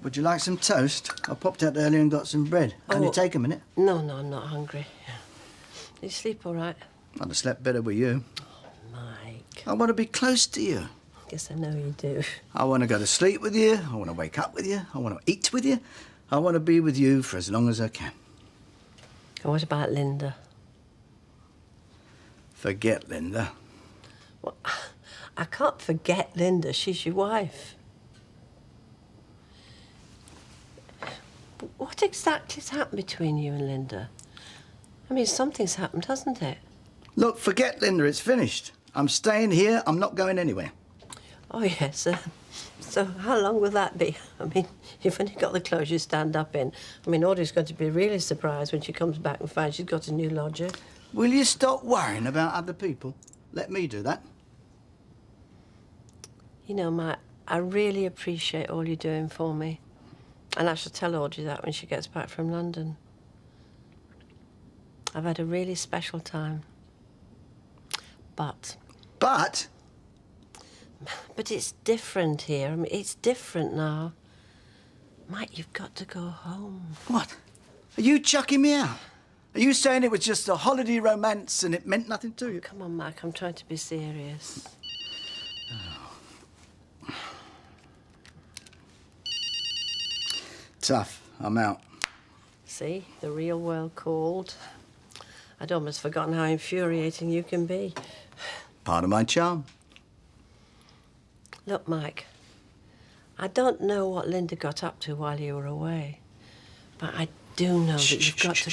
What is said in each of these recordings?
Would you like some toast? I popped out earlier and got some bread. Can you take a minute? No, I'm not hungry. Did you sleep all right? I'd have slept better with you. Oh, Mike. I want to be close to you. Guess I know you do. I want to go to sleep with you. I want to wake up with you. I want to eat with you. I want to be with you for as long as I can. And what about Linda? Forget Linda. Well, I can't forget Linda. She's your wife. But what exactly's happened between you and Linda? I mean, something's happened, hasn't it? Look, forget Linda. It's finished. I'm staying here. I'm not going anywhere. Oh, yes. So how long will that be? I mean, you've only got the clothes you stand up in. I mean, Audrey's going to be really surprised when she comes back and finds she's got a new lodger. Will you stop worrying about other people? Let me do that. You know, Matt, I really appreciate all you're doing for me. And I shall tell Audrey that when she gets back from London. I've had a really special time. But? But it's different here. I mean, it's different now. Mike, you've got to go home. What? Are you chucking me out? Are you saying it was just a holiday romance and it meant nothing to you? Come on, Mike, I'm trying to be serious. Tough. I'm out. See? The real world called. I'd almost forgotten how infuriating you can be. Part of my charm. Look, Mike, I don't know what Linda got up to while you were away, but I do know that you've got to...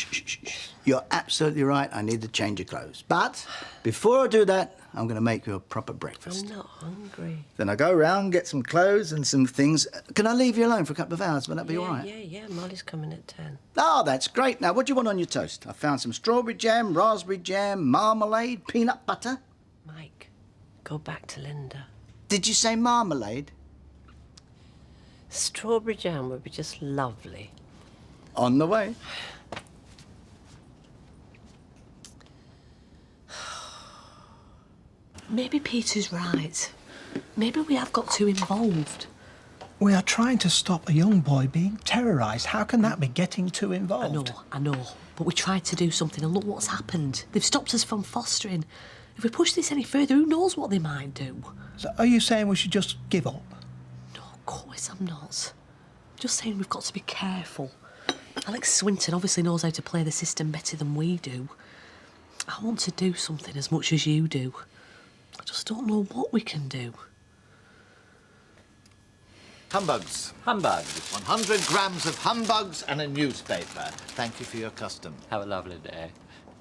You're absolutely right. I need to change your clothes. But before I do that, I'm going to make you a proper breakfast. I'm not hungry. Then I go round, get some clothes and some things. Can I leave you alone for a couple of hours? Will that be all right? Yeah. Molly's coming at 10. Oh, that's great. Now, what do you want on your toast? I found some strawberry jam, raspberry jam, marmalade, peanut butter. Mike, go back to Linda. Did you say marmalade? Strawberry jam would be just lovely. On the way. Maybe Peter's right. Maybe we have got too involved. We are trying to stop a young boy being terrorised. How can that be getting too involved? I know. But we tried to do something and look what's happened. They've stopped us from fostering. If we push this any further, who knows what they might do? So are you saying we should just give up? No, of course I'm not. Just saying we've got to be careful. Alex Swinton obviously knows how to play the system better than we do. I want to do something as much as you do. I just don't know what we can do. Humbugs. Humbugs. 100 grams of humbugs and a newspaper. Thank you for your custom. Have a lovely day.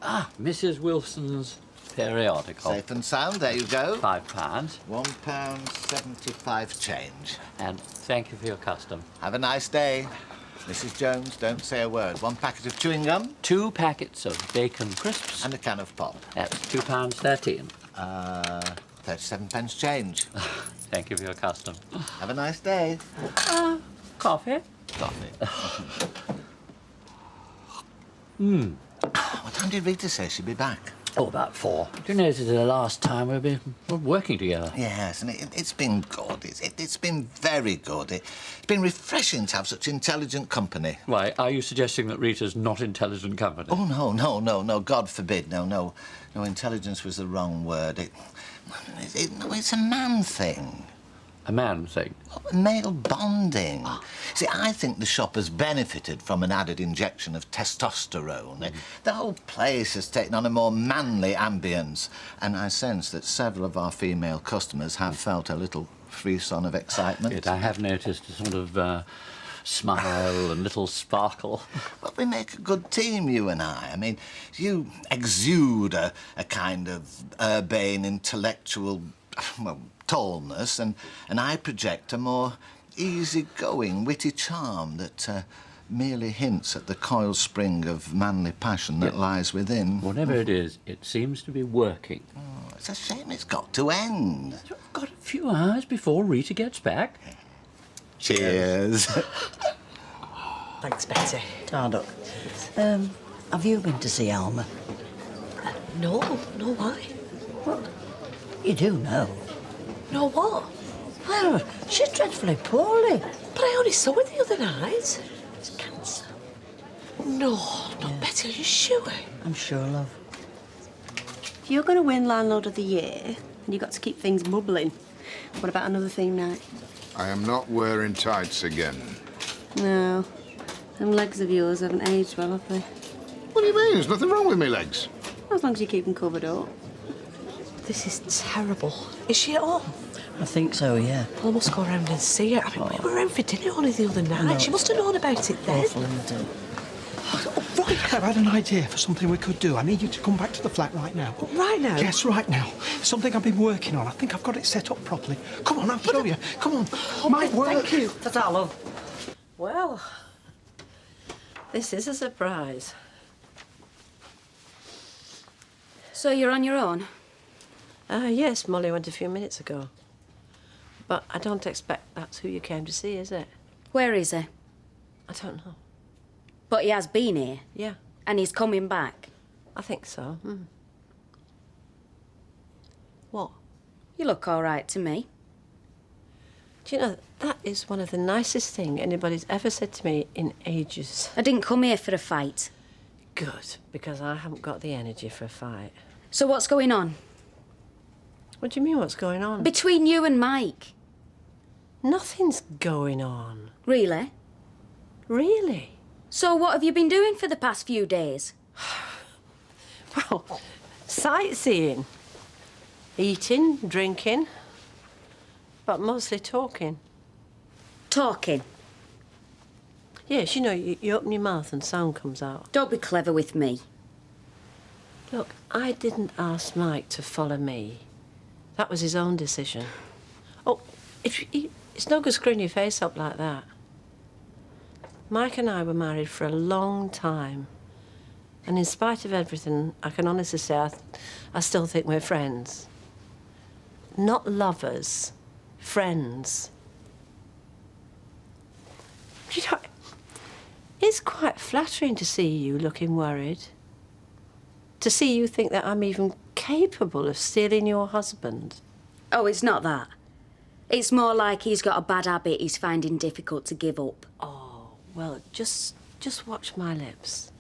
Ah, Mrs. Wilson's periodical. Safe and sound, there you go. £5. £1.75 change. And thank you for your custom. Have a nice day. Mrs. Jones, don't say a word. 1 packet of chewing gum. 2 packets of bacon crisps. And a can of pop. That's £2.13. 37 pence change. Thank you for your custom. Have a nice day. Coffee? Coffee. What time did Rita say she'd be back? Oh, about 4. Do you know this is the last time we've been working together? Yes, and it's been good. It's been very good. It's been refreshing to have such intelligent company. Why, are you suggesting that Rita's not intelligent company? Oh, no, God forbid, no. No, intelligence was the wrong word. It's a man thing. A man thing? Male bonding. See, I think the shop has benefited from an added injection of testosterone. The whole place has taken on a more manly ambience, and I sense that several of our female customers have felt a little frisson of excitement. Yes, I have noticed a sort of smile and little sparkle. Well, we make a good team, you and I. I mean, you exude a kind of urbane, intellectual, well, tallness, and I project a more easy-going, witty charm that merely hints at the coiled spring of manly passion that lies within. Whatever it is, it seems to be working. Oh, it's a shame it's got to end. We've got a few hours before Rita gets back. Cheers. Thanks, Betty. Tardock, have you been to see Alma? No, why? What? You do know. No, what? Well, she's dreadfully poorly. But I only saw it the other night. It's cancer. No, not Betty, are you sure? I'm sure, love. If you're going to win Landlord of the Year, and you've got to keep things bubbling, what about another theme night? I am not wearing tights again. No. Them legs of yours haven't aged well, have they? What do you mean? There's nothing wrong with me legs. As long as you keep them covered up. This is terrible. Is she at home? I think so, yeah. Well, I must go around and see her. I mean, we were out for dinner only the other night. No. She must have known about it then. Awful, isn't it? Right, I've had an idea for something we could do. I need you to come back to the flat right now. Right now? Yes, right now. Something I've been working on. I think I've got it set up properly. Come on, I'll show you. Come on. Might work. Thank you. Ta-ta, love. Well, this is a surprise. So you're on your own? Yes, Molly went a few minutes ago. But I don't expect that's who you came to see, is it? Where is he? I don't know. But he has been here, Yeah, and he's coming back. I think so. What? You look all right to me. Do you know, that is one of the nicest things anybody's ever said to me in ages. I didn't come here for a fight. Good, because I haven't got the energy for a fight. So what's going on? What do you mean, what's going on? Between you and Mike? Nothing's going on. Really? Really? So what have you been doing for the past few days? Well, sightseeing. Eating, drinking, but mostly talking. Talking. Yes, you know, you open your mouth and sound comes out. Don't be clever with me. Look, I didn't ask Mike to follow me. That was his own decision. Oh, it's no good screwing your face up like that. Mike and I were married for a long time. And in spite of everything, I can honestly say I still think we're friends. Not lovers, friends. You know, it's quite flattering to see you looking worried. To see you think that I'm even capable of stealing your husband. Oh, it's not that. It's more like he's got a bad habit he's finding difficult to give up. Oh, well, just watch my lips.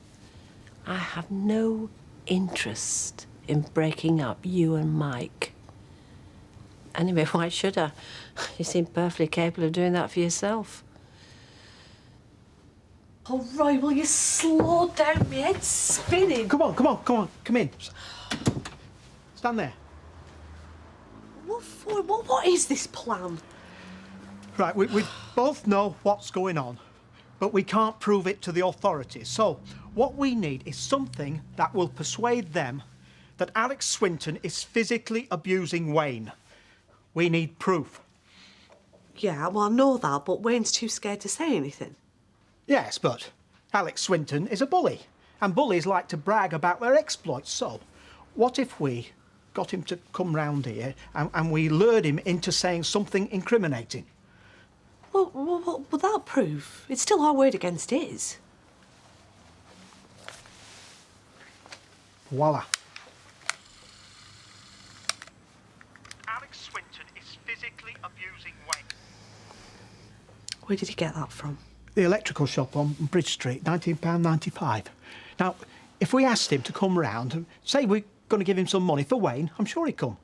I have no interest in breaking up you and Mike. Anyway, why should I? You seem perfectly capable of doing that for yourself. All right, will you slow down? My head's spinning. Come on. Come in. Stand there. What for? What is this plan? Right, we both know what's going on, but we can't prove it to the authorities. So what we need is something that will persuade them that Alex Swinton is physically abusing Wayne. We need proof. Yeah, well, I know that, but Wayne's too scared to say anything. Yes, but Alex Swinton is a bully, and bullies like to brag about their exploits. So what if we got him to come round here and we lured him into saying something incriminating? Well, without proof, it's still our word against his. Voila. Alex Swinton is physically abusing Wayne. Where did he get that from? The electrical shop on Bridge Street, £19.95. Now, if we asked him to come round and say we're going to give him some money for Wayne, I'm sure he'd come.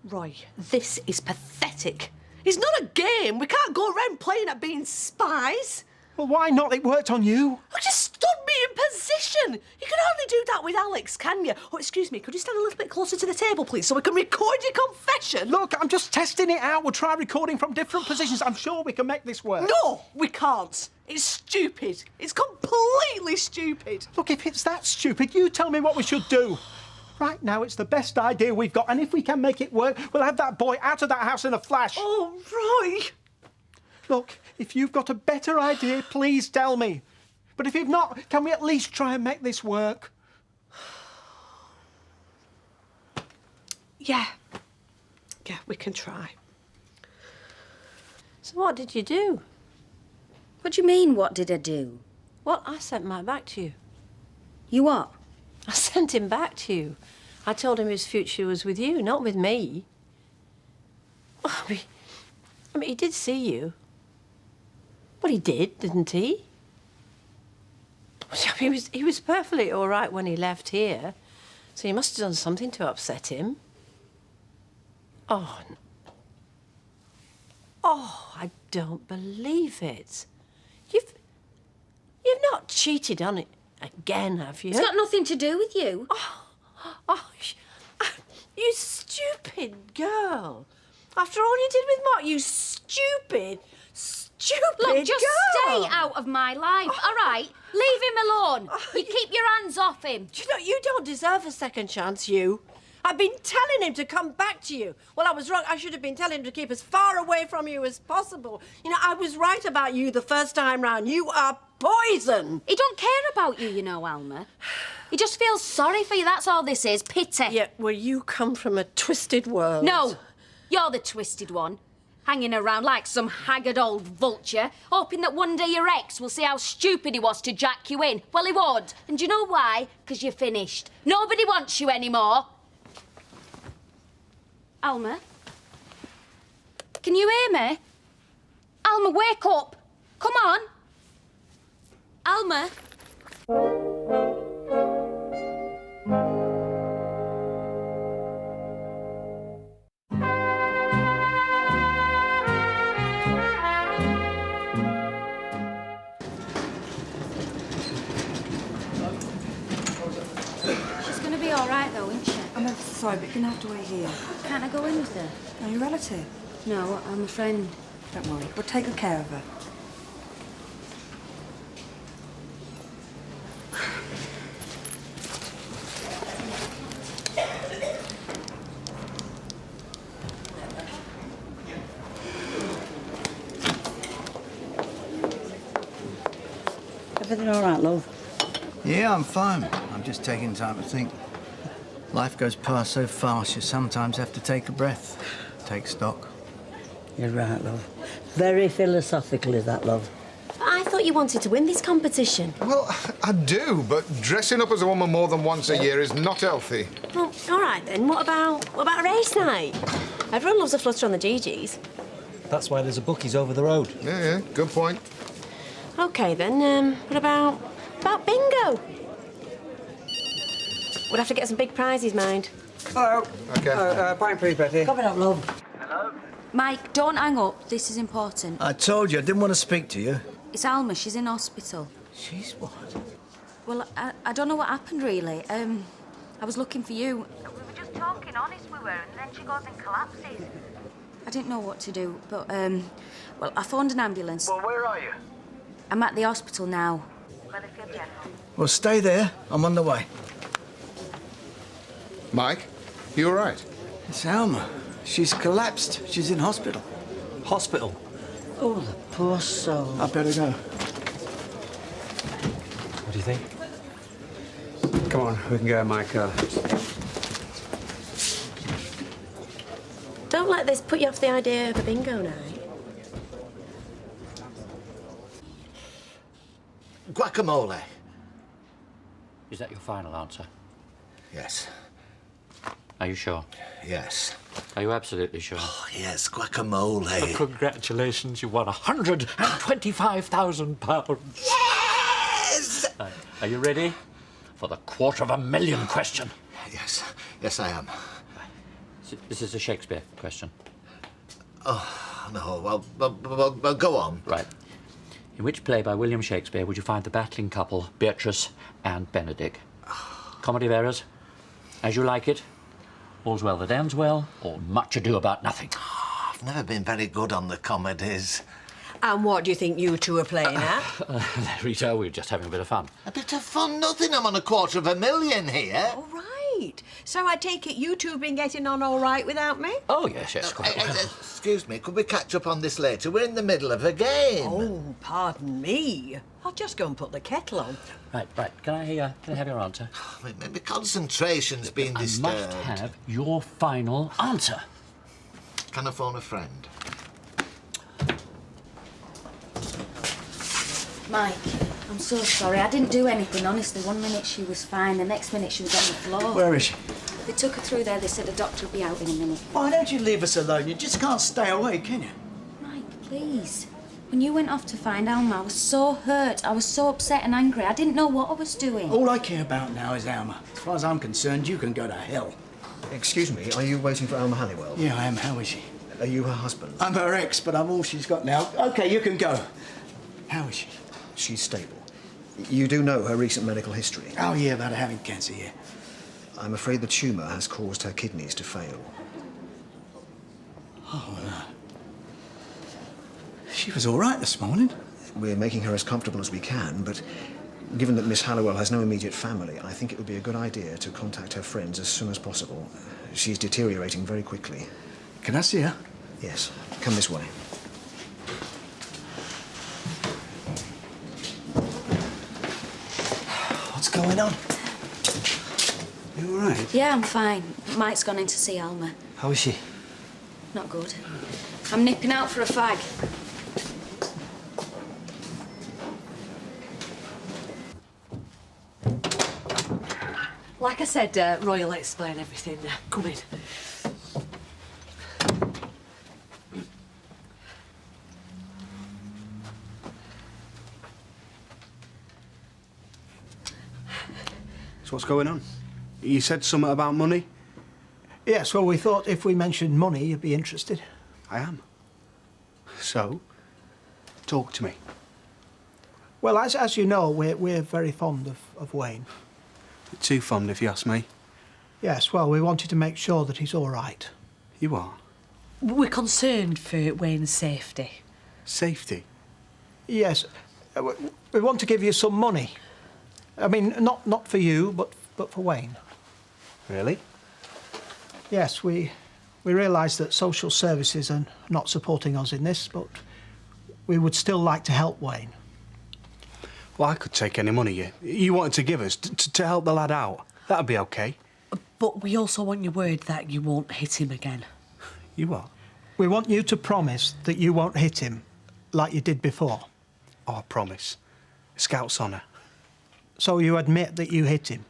Roy, this is pathetic. It's not a game. We can't go around playing at being spies. Well, why not? It worked on you. Oh, just stood me in position. You can hardly do that with Alex, can you? Oh, excuse me, could you stand a little bit closer to the table, please, so we can record your confession? Look, I'm just testing it out. We'll try recording from different positions. I'm sure we can make this work. No, we can't. It's stupid. It's completely stupid. Look, if it's that stupid, you tell me what we should do. Right now, it's the best idea we've got, and if we can make it work, we'll have that boy out of that house in a flash. Oh, Roy. Look, if you've got a better idea, please tell me. But if you've not, can we at least try and make this work? Yeah. Yeah, we can try. So what did you do? What do you mean, what did I do? Well, I sent Mike back to you. You what? I sent him back to you. I told him his future was with you, not with me. I mean, he did see you. Well, he did, didn't he? He was perfectly all right when he left here, so you must have done something to upset him. Oh, I don't believe it. You've not cheated on it again, have you? It's got nothing to do with you. You stupid girl. After all you did with Mark, you stupid Look, just girl. stay out of my life, all right? Leave him alone. You keep your hands off him. You know, you don't deserve a second chance, you. I've been telling him to come back to you. Well, I was wrong. I should have been telling him to keep as far away from you as possible. You know, I was right about you the first time round. You are poison. He don't care about you, you know, Alma. He just feels sorry for you, that's all this is. Pity. Yeah, well, you come from a twisted world. No, you're the twisted one. Hanging around like some haggard old vulture, hoping that one day your ex will see how stupid he was to jack you in. Well, he won't. And do you know why? Because you're finished. Nobody wants you anymore. Alma? Can you hear me? Alma, wake up! Come on! Alma? She's gonna be all right, though, isn't she? I'm ever so sorry, but you're gonna have to wait here. Can't I go in with her? Are you a relative? No, I'm a friend. Don't worry, we'll take good care of her. Everything all right, love? Yeah, I'm fine. I'm just taking time to think. Life goes past so fast, you sometimes have to take a breath, take stock. You're right, love. Very philosophical is that, love. I thought you wanted to win this competition. Well, I do, but dressing up as a woman more than once a year is not healthy. Well, all right then. What about race night? Everyone loves a flutter on the GGs. That's why there's a bookies over the road. Yeah, good point. Okay then. What about bingo? We'd have to get some big prizes, mind. Hello. Okay. Pint, please, Betty. Coming up, love. Mike, don't hang up. This is important. I told you, I didn't want to speak to you. It's Alma. She's in hospital. She's what? Well, I don't know what happened, really. I was looking for you. We were just talking, honest we were, and then she goes and collapses. I didn't know what to do, but, well, I phoned an ambulance. Well, where are you? I'm at the hospital now. Weatherfield General. Well, stay there. I'm on the way. Mike, you all right? It's Alma. She's collapsed. She's in hospital. Hospital. Oh, the poor soul. I better go. What do you think? Come on, we can go in my car. Don't let this put you off the idea of a bingo night. Guacamole. Is that your final answer? Yes. Are you sure? Yes. Are you absolutely sure? Oh, yes, guacamole. Congratulations, you won £125,000. Yes! Are you ready for the $250,000 question? Yes. Yes, I am. This is a Shakespeare question. Oh, no. Well, go on. Right. In which play by William Shakespeare would you find the battling couple Beatrice and Benedick? Comedy of Errors, As You Like It, All's Well That Ends Well, or Much Ado About Nothing? I've never been very good on the comedies. And what do you think you two are playing at? Rita, we're just having a bit of fun. A bit of fun, nothing. I'm on $250,000 here. All right. So I take it you two have been getting on all right without me? Oh, yes, quite well. Excuse me, could we catch up on this later? We're in the middle of a game. Oh, pardon me. I'll just go and put the kettle on. Right. Can I have your answer? Maybe concentration's been disturbed. I must have your final answer. Can I phone a friend? Mike, I'm so sorry. I didn't do anything, honestly. 1 minute she was fine, the next minute she was on the floor. Where is she? They took her through there. They said the doctor will be out in a minute. Why don't you leave us alone? You just can't stay away, can you? Mike, please. When you went off to find Alma, I was so hurt. I was so upset and angry. I didn't know what I was doing. All I care about now is Alma. As far as I'm concerned, you can go to hell. Excuse me, are you waiting for Alma Halliwell? Yeah, I am. How is she? Are you her husband? I'm her ex, but I'm all she's got now. OK, you can go. How is she? She's stable. You do know her recent medical history? Oh, yeah, about her having cancer, yeah. I'm afraid the tumour has caused her kidneys to fail. Oh, no. She was all right this morning. We're making her as comfortable as we can, but given that Miss Halliwell has no immediate family, I think it would be a good idea to contact her friends as soon as possible. She's deteriorating very quickly. Can I see her? Yes. Come this way. What's going on? You all right? Yeah, I'm fine. Mike's gone in to see Alma. How is she? Not good. I'm nipping out for a fag. Like I said, Roy will explain everything. Come in. So what's going on? You said something about money? Yes, well, we thought if we mentioned money, you'd be interested. I am. So, talk to me. Well, as you know, we're very fond of Wayne. Too fond, if you ask me. Yes, well, we wanted to make sure that he's all right. You are? We're concerned for Wayne's safety. Safety? Yes, we want to give you some money. I mean, not for you, but for Wayne. Really? Yes, we realise that social services are not supporting us in this, but we would still like to help Wayne. Well, I could take any money you wanted to give us to help the lad out. That'd be OK. But we also want your word that you won't hit him again. You what? We want you to promise that you won't hit him like you did before. Oh, I promise. Scout's honour. So you admit that you hit him?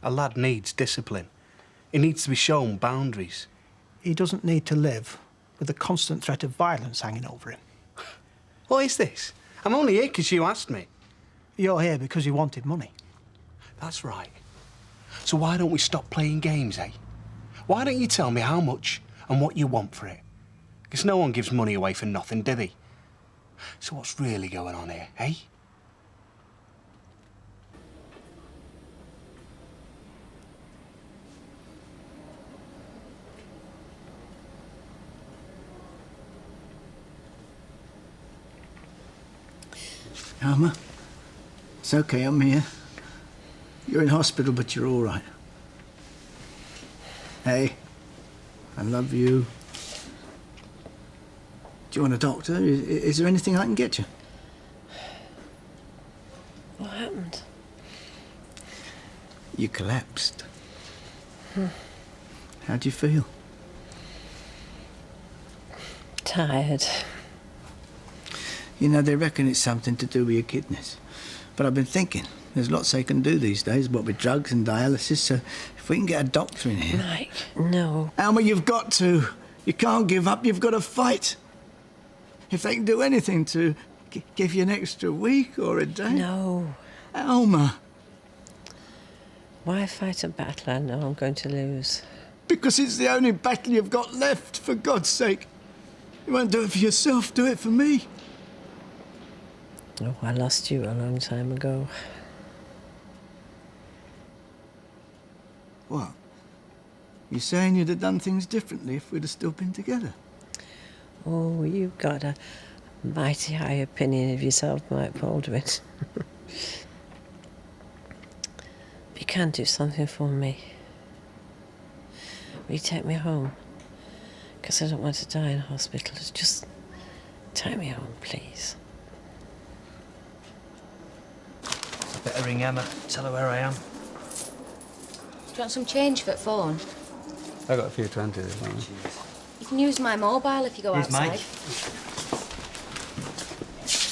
A lad needs discipline. He needs to be shown boundaries. He doesn't need to live with the constant threat of violence hanging over him. What is this? I'm only here because you asked me. You're here because you wanted money. That's right. So why don't we stop playing games, eh? Why don't you tell me how much and what you want for it? Because no one gives money away for nothing, do they? So what's really going on here, eh? Alma, it's OK, I'm here. You're in hospital, but you're all right. Hey, I love you. Do you want a doctor? Is there anything I can get you? What happened? You collapsed. How do you feel? Tired. You know, they reckon it's something to do with your kidneys. But I've been thinking, there's lots they can do these days, what with drugs and dialysis, so if we can get a doctor in here... Mike, no. Alma, you've got to. You can't give up, you've got to fight. If they can do anything to give you an extra week or a day... No. Alma. Why fight a battle I know I'm going to lose? Because it's the only battle you've got left, for God's sake. You won't do it for yourself, do it for me. Oh, I lost you a long time ago. What? You saying you'd have done things differently if we'd have still been together? Oh, you've got a mighty high opinion of yourself, Mike Baldwin. But you can do something for me. Will you take me home? Because I don't want to die in hospital. Just take me home, please. Better ring Emma, tell her where I am. Do you want some change for the phone? I got a few 20s as well. You can use my mobile if you go Here's outside. Mike.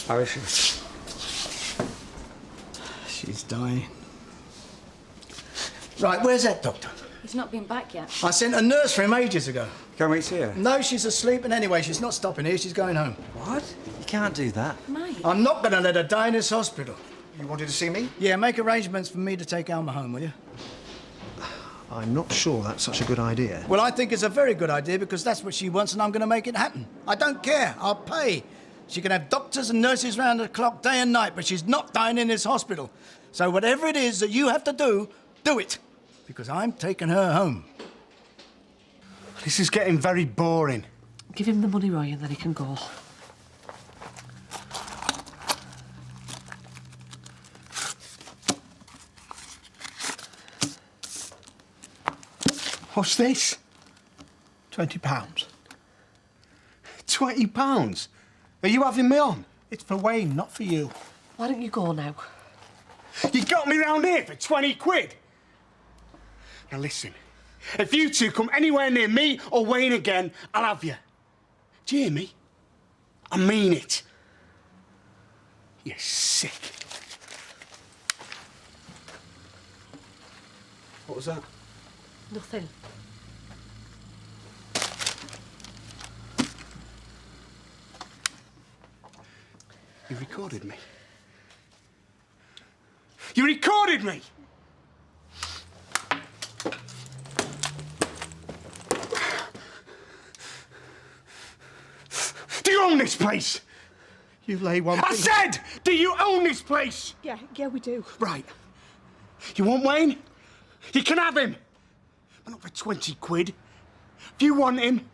How is she? She's dying. Right, where's that doctor? He's not been back yet. I sent a nurse for him ages ago. Can we see her? No, she's asleep, and anyway, she's not stopping here. She's going home. What? You can't do that. Mike. I'm not going to let her die in this hospital. You wanted to see me? Yeah, make arrangements for me to take Alma home, will you? I'm not sure that's such a good idea. Well, I think it's a very good idea because that's what she wants and I'm going to make it happen. I don't care. I'll pay. She can have doctors and nurses round the clock day and night, but she's not dying in this hospital. So whatever it is that you have to do, do it. Because I'm taking her home. This is getting very boring. Give him the money, Roy, and then he can go. What's this? £20. £20? Are you having me on? It's for Wayne, not for you. Why don't you go now? You got me round here for 20 quid? Now listen, if you two come anywhere near me or Wayne again, I'll have you. Do you hear me? I mean it. You're sick. What was that? Nothing. You recorded me. You recorded me! Do you own this place? You lay one I thing... said, do you own this place? Yeah, we do. Right. You want Wayne? You can have him. But not for 20 quid. If you want him,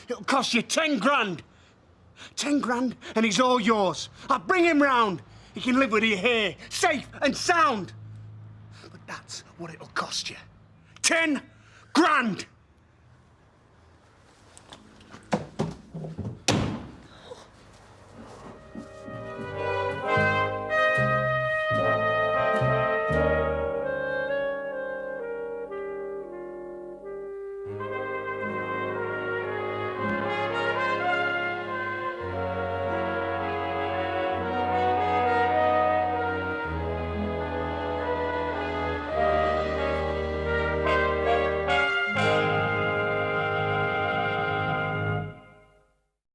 it'll cost you 10 grand. 10 grand and he's all yours. I'll bring him round. He can live with you here, safe and sound. But that's what it'll cost you. 10 grand.